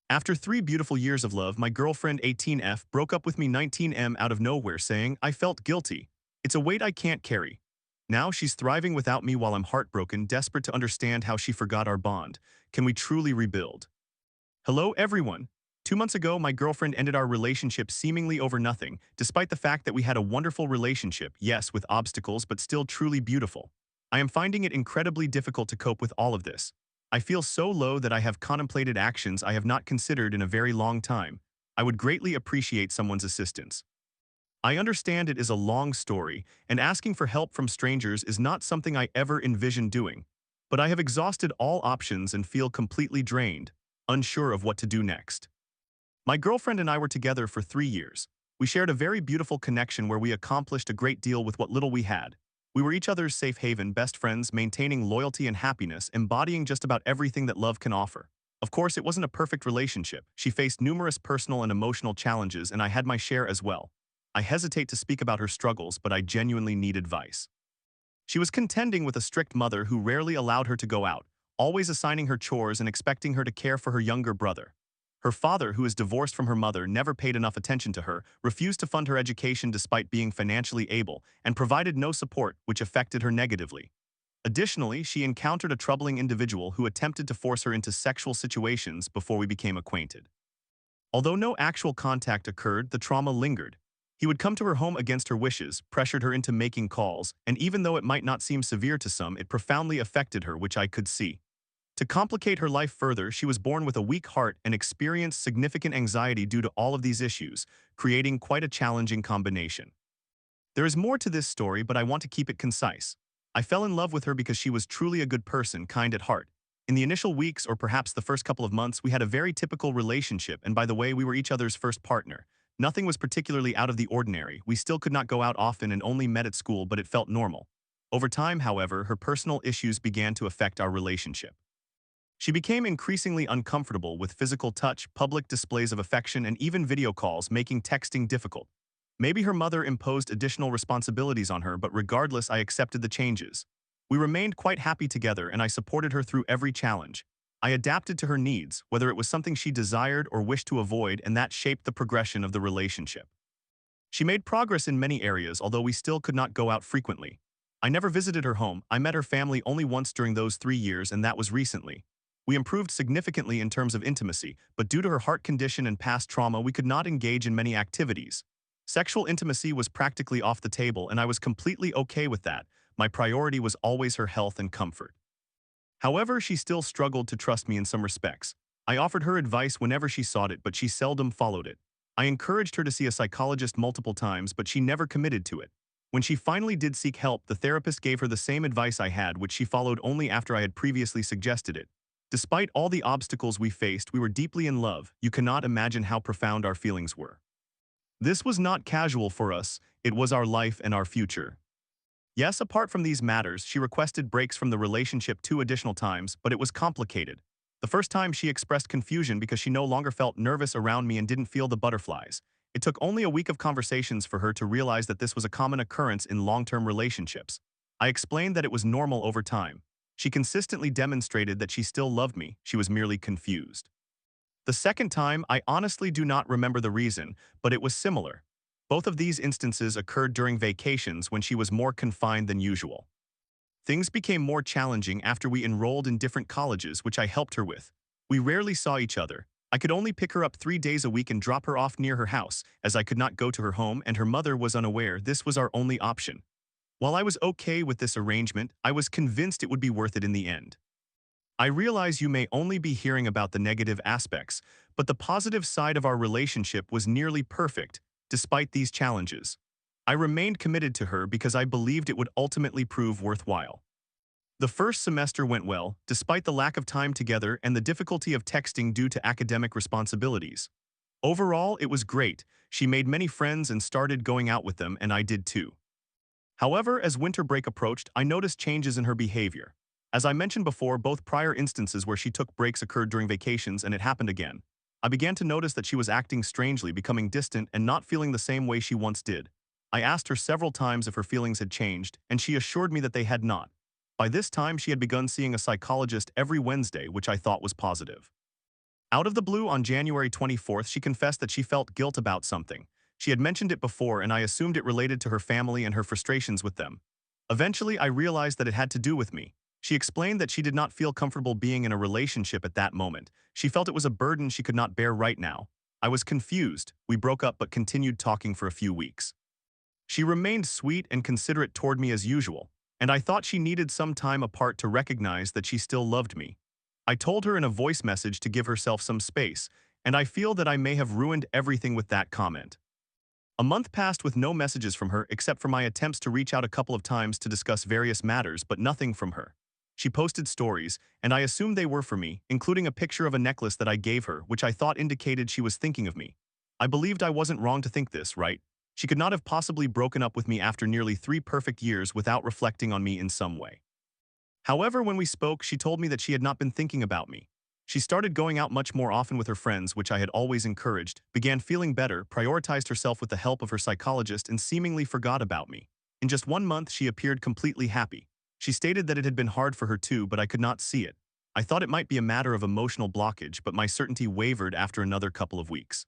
After 3 beautiful years of love, my girlfriend 18F broke up with me 19M out of nowhere saying I felt guilty. It's a weight I can't carry. Now she's thriving without me while I'm heartbroken, desperate to understand how she forgot our bond. Can we truly rebuild? Hello everyone. 2 months ago, my girlfriend ended our relationship seemingly over nothing, despite the fact that we had a wonderful relationship, yes, with obstacles, but still truly beautiful. I am finding it incredibly difficult to cope with all of this. I feel so low that I have contemplated actions I have not considered in a very long time. I would greatly appreciate someone's assistance. I understand it is a long story, and asking for help from strangers is not something I ever envisioned doing. But I have exhausted all options and feel completely drained, unsure of what to do next. My girlfriend and I were together for 3 years. We shared a very beautiful connection where we accomplished a great deal with what little we had. We were each other's safe haven, best friends, maintaining loyalty and happiness, embodying just about everything that love can offer. Of course, it wasn't a perfect relationship. She faced numerous personal and emotional challenges, and I had my share as well. I hesitate to speak about her struggles, but I genuinely need advice. She was contending with a strict mother who rarely allowed her to go out, always assigning her chores and expecting her to care for her younger brother. Her father, who is divorced from her mother, never paid enough attention to her, refused to fund her education despite being financially able, and provided no support, which affected her negatively. Additionally, she encountered a troubling individual who attempted to force her into sexual situations before we became acquainted. Although no actual contact occurred, the trauma lingered. He would come to her home against her wishes, pressured her into making calls, and even though it might not seem severe to some, it profoundly affected her, which I could see. To complicate her life further, she was born with a weak heart and experienced significant anxiety due to all of these issues, creating quite a challenging combination. There is more to this story, but I want to keep it concise. I fell in love with her because she was truly a good person, kind at heart. In the initial weeks, or perhaps the first couple of months, we had a very typical relationship, and by the way, we were each other's first partner. Nothing was particularly out of the ordinary. We still could not go out often and only met at school, but it felt normal. Over time, however, her personal issues began to affect our relationship. She became increasingly uncomfortable with physical touch, public displays of affection, and even video calls, making texting difficult. Maybe her mother imposed additional responsibilities on her, but regardless, I accepted the changes. We remained quite happy together, and I supported her through every challenge. I adapted to her needs, whether it was something she desired or wished to avoid, and that shaped the progression of the relationship. She made progress in many areas, although we still could not go out frequently. I never visited her home. I met her family only once during those 3 years, and that was recently. We improved significantly in terms of intimacy, but due to her heart condition and past trauma, we could not engage in many activities. Sexual intimacy was practically off the table, and I was completely okay with that. My priority was always her health and comfort. However, she still struggled to trust me in some respects. I offered her advice whenever she sought it, but she seldom followed it. I encouraged her to see a psychologist multiple times, but she never committed to it. When she finally did seek help, the therapist gave her the same advice I had, which she followed only after I had previously suggested it. Despite all the obstacles we faced, we were deeply in love. You cannot imagine how profound our feelings were. This was not casual for us, it was our life and our future. Yes, apart from these matters, she requested breaks from the relationship 2 additional times, but it was complicated. The first time she expressed confusion because she no longer felt nervous around me and didn't feel the butterflies. It took only a week of conversations for her to realize that this was a common occurrence in long-term relationships. I explained that it was normal over time. She consistently demonstrated that she still loved me, she was merely confused. The second time, I honestly do not remember the reason, but it was similar. Both of these instances occurred during vacations when she was more confined than usual. Things became more challenging after we enrolled in different colleges, which I helped her with. We rarely saw each other. I could only pick her up 3 days a week and drop her off near her house, as I could not go to her home and her mother was unaware. This was our only option. While I was okay with this arrangement, I was convinced it would be worth it in the end. I realize you may only be hearing about the negative aspects, but the positive side of our relationship was nearly perfect, despite these challenges. I remained committed to her because I believed it would ultimately prove worthwhile. The first semester went well, despite the lack of time together and the difficulty of texting due to academic responsibilities. Overall, it was great. She made many friends and started going out with them, and I did too. However, as winter break approached, I noticed changes in her behavior. As I mentioned before, both prior instances where she took breaks occurred during vacations, and it happened again. I began to notice that she was acting strangely, becoming distant and not feeling the same way she once did. I asked her several times if her feelings had changed, and she assured me that they had not. By this time, she had begun seeing a psychologist every Wednesday, which I thought was positive. Out of the blue on January 24th, she confessed that she felt guilt about something. She had mentioned it before and I assumed it related to her family and her frustrations with them. Eventually, I realized that it had to do with me. She explained that she did not feel comfortable being in a relationship at that moment. She felt it was a burden she could not bear right now. I was confused. We broke up but continued talking for a few weeks. She remained sweet and considerate toward me as usual, and I thought she needed some time apart to recognize that she still loved me. I told her in a voice message to give herself some space, and I feel that I may have ruined everything with that comment. A month passed with no messages from her except for my attempts to reach out a couple of times to discuss various matters, but nothing from her. She posted stories, and I assumed they were for me, including a picture of a necklace that I gave her, which I thought indicated she was thinking of me. I believed I wasn't wrong to think this, right? She could not have possibly broken up with me after nearly 3 perfect years without reflecting on me in some way. However, when we spoke, she told me that she had not been thinking about me. She started going out much more often with her friends, which I had always encouraged, began feeling better, prioritized herself with the help of her psychologist, and seemingly forgot about me. In just 1 month, she appeared completely happy. She stated that it had been hard for her too, but I could not see it. I thought it might be a matter of emotional blockage, but my certainty wavered after another couple of weeks.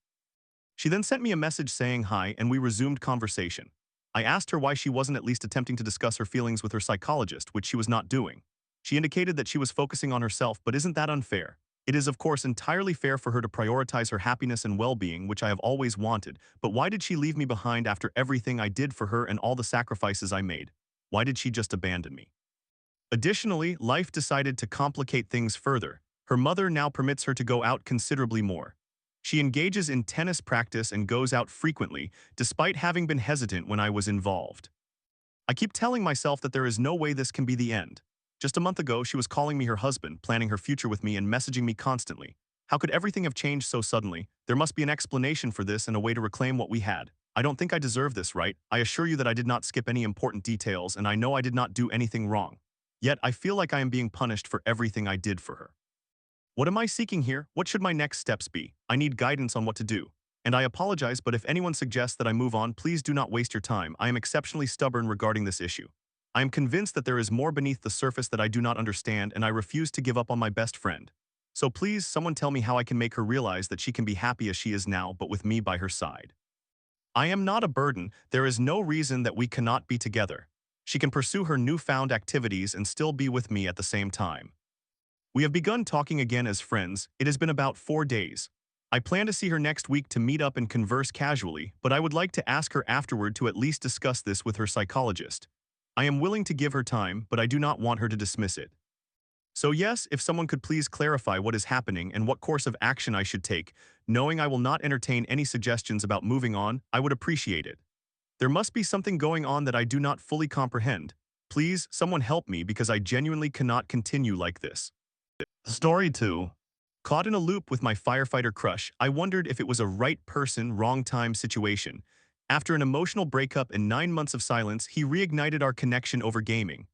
She then sent me a message saying hi, and we resumed conversation. I asked her why she wasn't at least attempting to discuss her feelings with her psychologist, which she was not doing. She indicated that she was focusing on herself, but isn't that unfair? It is, of course, entirely fair for her to prioritize her happiness and well-being, which I have always wanted, but why did she leave me behind after everything I did for her and all the sacrifices I made? Why did she just abandon me? Additionally, life decided to complicate things further. Her mother now permits her to go out considerably more. She engages in tennis practice and goes out frequently, despite having been hesitant when I was involved. I keep telling myself that there is no way this can be the end. Just a month ago, she was calling me her husband, planning her future with me, and messaging me constantly. How could everything have changed so suddenly? There must be an explanation for this and a way to reclaim what we had. I don't think I deserve this, right? I assure you that I did not skip any important details, and I know I did not do anything wrong. Yet, I feel like I am being punished for everything I did for her. What am I seeking here? What should my next steps be? I need guidance on what to do. And I apologize, but if anyone suggests that I move on, please do not waste your time. I am exceptionally stubborn regarding this issue. I am convinced that there is more beneath the surface that I do not understand, and I refuse to give up on my best friend. So please, someone tell me how I can make her realize that she can be happy as she is now, but with me by her side. I am not a burden. There is no reason that we cannot be together. She can pursue her newfound activities and still be with me at the same time. We have begun talking again as friends. It has been about 4 days. I plan to see her next week to meet up and converse casually, but I would like to ask her afterward to at least discuss this with her psychologist. I am willing to give her time, but I do not want her to dismiss it. So yes, if someone could please clarify what is happening and what course of action I should take, knowing I will not entertain any suggestions about moving on, I would appreciate it. There must be something going on that I do not fully comprehend. Please, someone help me because I genuinely cannot continue like this. Story 2. Caught in a loop with my firefighter crush, I wondered if it was a right person, wrong time situation. After an emotional breakup and 9 months of silence, he reignited our connection over gaming.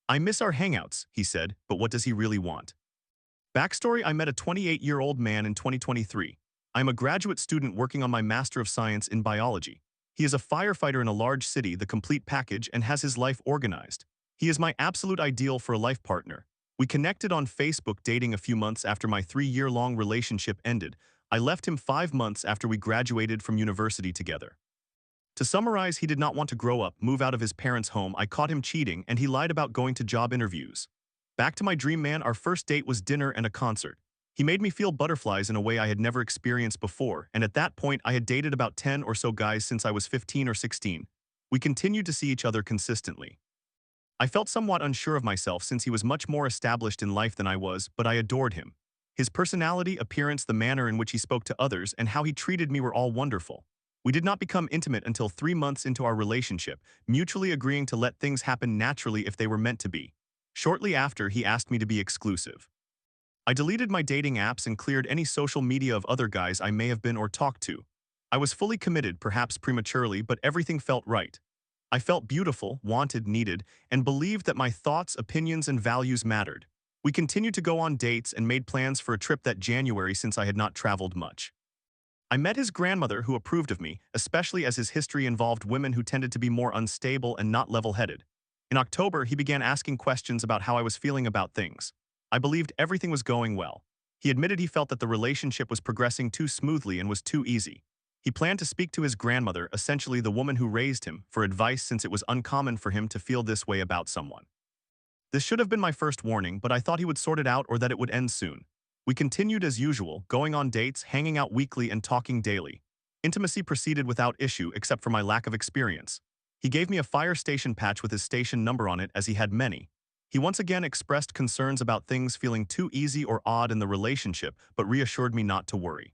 I miss our hangouts, he said, but what does he really want? Backstory: I met a 28-year-old man in 2023. I am a graduate student working on my Master of Science in Biology. He is a firefighter in a large city, the complete package, and has his life organized. He is my absolute ideal for a life partner. We connected on Facebook, dating a few months after my 3-year-long relationship ended. I left him 5 months after we graduated from university together. To summarize, he did not want to grow up, move out of his parents' home. I caught him cheating, and he lied about going to job interviews. Back to my dream man, our first date was dinner and a concert. He made me feel butterflies in a way I had never experienced before, and at that point I had dated about 10 or so guys since I was 15 or 16. We continued to see each other consistently. I felt somewhat unsure of myself since he was much more established in life than I was, but I adored him. His personality, appearance, the manner in which he spoke to others, and how he treated me were all wonderful. We did not become intimate until 3 months into our relationship, mutually agreeing to let things happen naturally if they were meant to be. Shortly after, he asked me to be exclusive. I deleted my dating apps and cleared any social media of other guys I may have been or talked to. I was fully committed, perhaps prematurely, but everything felt right. I felt beautiful, wanted, needed, and believed that my thoughts, opinions, and values mattered. We continued to go on dates and made plans for a trip that January since I had not traveled much. I met his grandmother, who approved of me, especially as his history involved women who tended to be more unstable and not level-headed. In October, he began asking questions about how I was feeling about things. I believed everything was going well. He admitted he felt that the relationship was progressing too smoothly and was too easy. He planned to speak to his grandmother, essentially the woman who raised him, for advice since it was uncommon for him to feel this way about someone. This should have been my first warning, but I thought he would sort it out or that it would end soon. We continued as usual, going on dates, hanging out weekly, and talking daily. Intimacy proceeded without issue except for my lack of experience. He gave me a fire station patch with his station number on it, as he had many. He once again expressed concerns about things feeling too easy or odd in the relationship, but reassured me not to worry.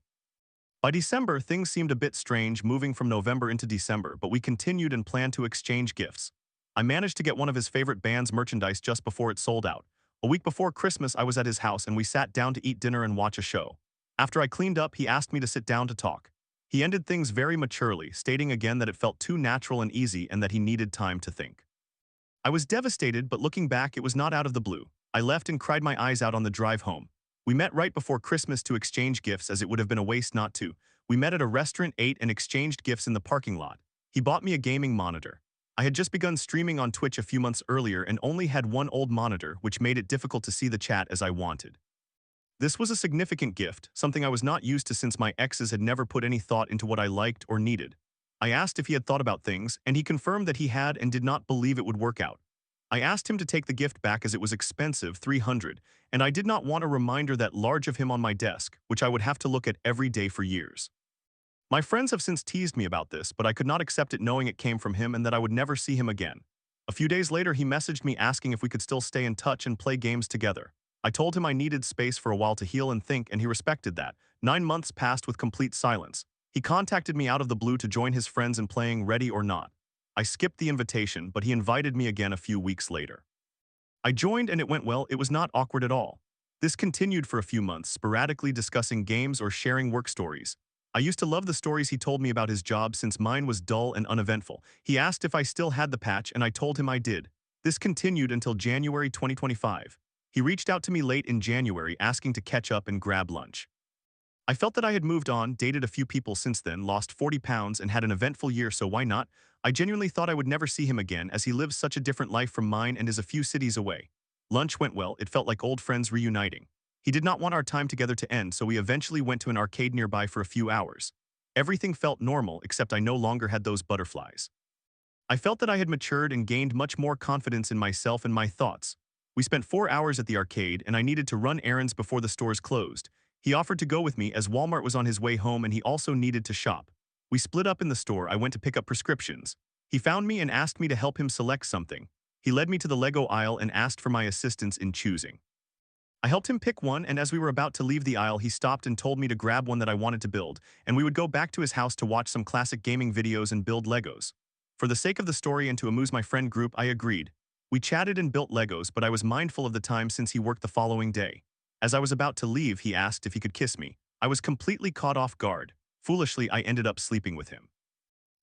By December, things seemed a bit strange, moving from November into December, but we continued and planned to exchange gifts. I managed to get one of his favorite band's merchandise just before it sold out. A week before Christmas, I was at his house and we sat down to eat dinner and watch a show. After I cleaned up, he asked me to sit down to talk. He ended things very maturely, stating again that it felt too natural and easy and that he needed time to think. I was devastated, but looking back, it was not out of the blue. I left and cried my eyes out on the drive home. We met right before Christmas to exchange gifts, as it would have been a waste not to. We met at a restaurant, ate, and exchanged gifts in the parking lot. He bought me a gaming monitor. I had just begun streaming on Twitch a few months earlier and only had one old monitor, which made it difficult to see the chat as I wanted. This was a significant gift, something I was not used to since my exes had never put any thought into what I liked or needed. I asked if he had thought about things, and he confirmed that he had and did not believe it would work out. I asked him to take the gift back as it was expensive, $300, and I did not want a reminder that large of him on my desk, which I would have to look at every day for years. My friends have since teased me about this, but I could not accept it knowing it came from him and that I would never see him again. A few days later, he messaged me asking if we could still stay in touch and play games together. I told him I needed space for a while to heal and think, and he respected that. 9 months passed with complete silence. He contacted me out of the blue to join his friends in playing Ready or Not. I skipped the invitation, but he invited me again a few weeks later. I joined and it went well. It was not awkward at all. This continued for a few months, sporadically discussing games or sharing work stories. I used to love the stories he told me about his job since mine was dull and uneventful. He asked if I still had the patch and I told him I did. This continued until January 2025. He reached out to me late in January asking to catch up and grab lunch. I felt that I had moved on, dated a few people since then, lost 40 pounds, and had an eventful year, so why not? I genuinely thought I would never see him again, as he lives such a different life from mine and is a few cities away. Lunch went well. It felt like old friends reuniting. He did not want our time together to end, so we eventually went to an arcade nearby for a few hours. Everything felt normal, except I no longer had those butterflies. I felt that I had matured and gained much more confidence in myself and my thoughts. We spent 4 hours at the arcade, and I needed to run errands before the stores closed. He offered to go with me as Walmart was on his way home and he also needed to shop. We split up in the store. I went to pick up prescriptions. He found me and asked me to help him select something. He led me to the Lego aisle and asked for my assistance in choosing. I helped him pick one, and as we were about to leave the aisle, he stopped and told me to grab one that I wanted to build, and we would go back to his house to watch some classic gaming videos and build Legos. For the sake of the story and to amuse my friend group, I agreed. We chatted and built Legos, but I was mindful of the time since he worked the following day. As I was about to leave, he asked if he could kiss me. I was completely caught off guard. Foolishly, I ended up sleeping with him.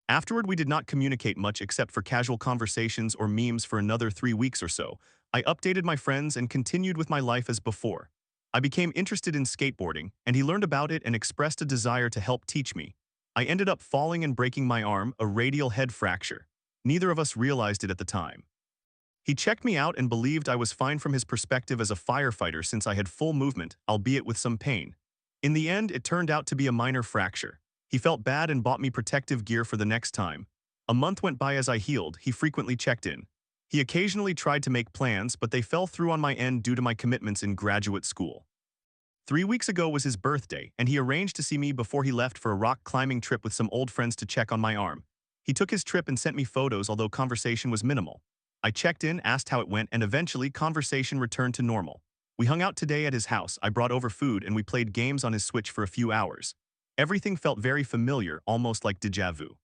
Afterward, we did not communicate much except for casual conversations or memes for another 3 weeks or so. I updated my friends and continued with my life as before. I became interested in skateboarding, and he learned about it and expressed a desire to help teach me. I ended up falling and breaking my arm, a radial head fracture. Neither of us realized it at the time. He checked me out and believed I was fine from his perspective as a firefighter since I had full movement, albeit with some pain. In the end, it turned out to be a minor fracture. He felt bad and bought me protective gear for the next time. A month went by as I healed. He frequently checked in. He occasionally tried to make plans, but they fell through on my end due to my commitments in graduate school. 3 weeks ago was his birthday, and he arranged to see me before he left for a rock climbing trip with some old friends to check on my arm. He took his trip and sent me photos, although conversation was minimal. I checked in, asked how it went, and eventually conversation returned to normal. We hung out today at his house. I brought over food and we played games on his Switch for a few hours. Everything felt very familiar, almost like déjà vu.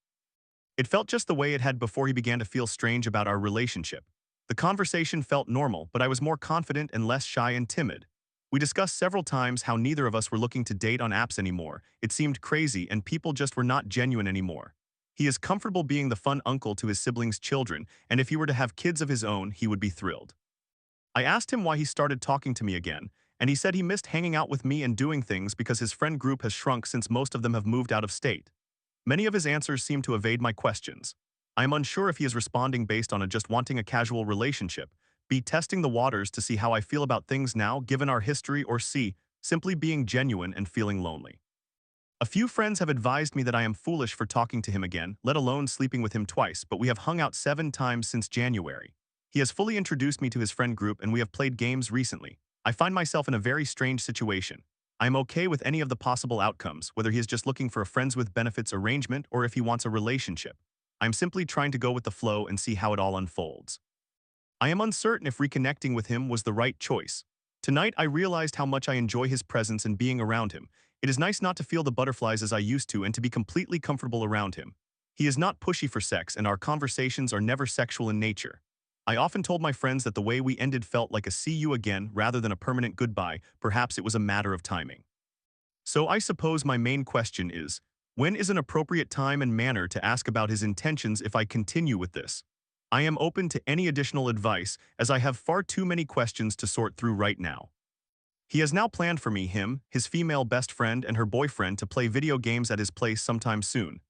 It felt just the way it had before he began to feel strange about our relationship. The conversation felt normal, but I was more confident and less shy and timid. We discussed several times how neither of us were looking to date on apps anymore. It seemed crazy and people just were not genuine anymore. He is comfortable being the fun uncle to his siblings' children, and if he were to have kids of his own, he would be thrilled. I asked him why he started talking to me again, and he said he missed hanging out with me and doing things because his friend group has shrunk since most of them have moved out of state. Many of his answers seem to evade my questions. I am unsure if he is responding based on just wanting a casual relationship, B, testing the waters to see how I feel about things now given our history, or C, simply being genuine and feeling lonely. A few friends have advised me that I am foolish for talking to him again, let alone sleeping with him twice, but we have hung out 7 times since January. He has fully introduced me to his friend group and we have played games recently. I find myself in a very strange situation. I am okay with any of the possible outcomes, whether he is just looking for a friends with benefits arrangement or if he wants a relationship. I am simply trying to go with the flow and see how it all unfolds. I am uncertain if reconnecting with him was the right choice. Tonight, I realized how much I enjoy his presence and being around him. It is nice not to feel the butterflies as I used to and to be completely comfortable around him. He is not pushy for sex and our conversations are never sexual in nature. I often told my friends that the way we ended felt like a see you again rather than a permanent goodbye. Perhaps it was a matter of timing. So I suppose my main question is, when is an appropriate time and manner to ask about his intentions if I continue with this? I am open to any additional advice as I have far too many questions to sort through right now. He has now planned for me, him, his female best friend, and her boyfriend to play video games at his place sometime soon.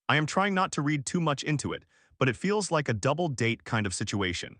I am trying not to read too much into it, but it feels like a double date kind of situation.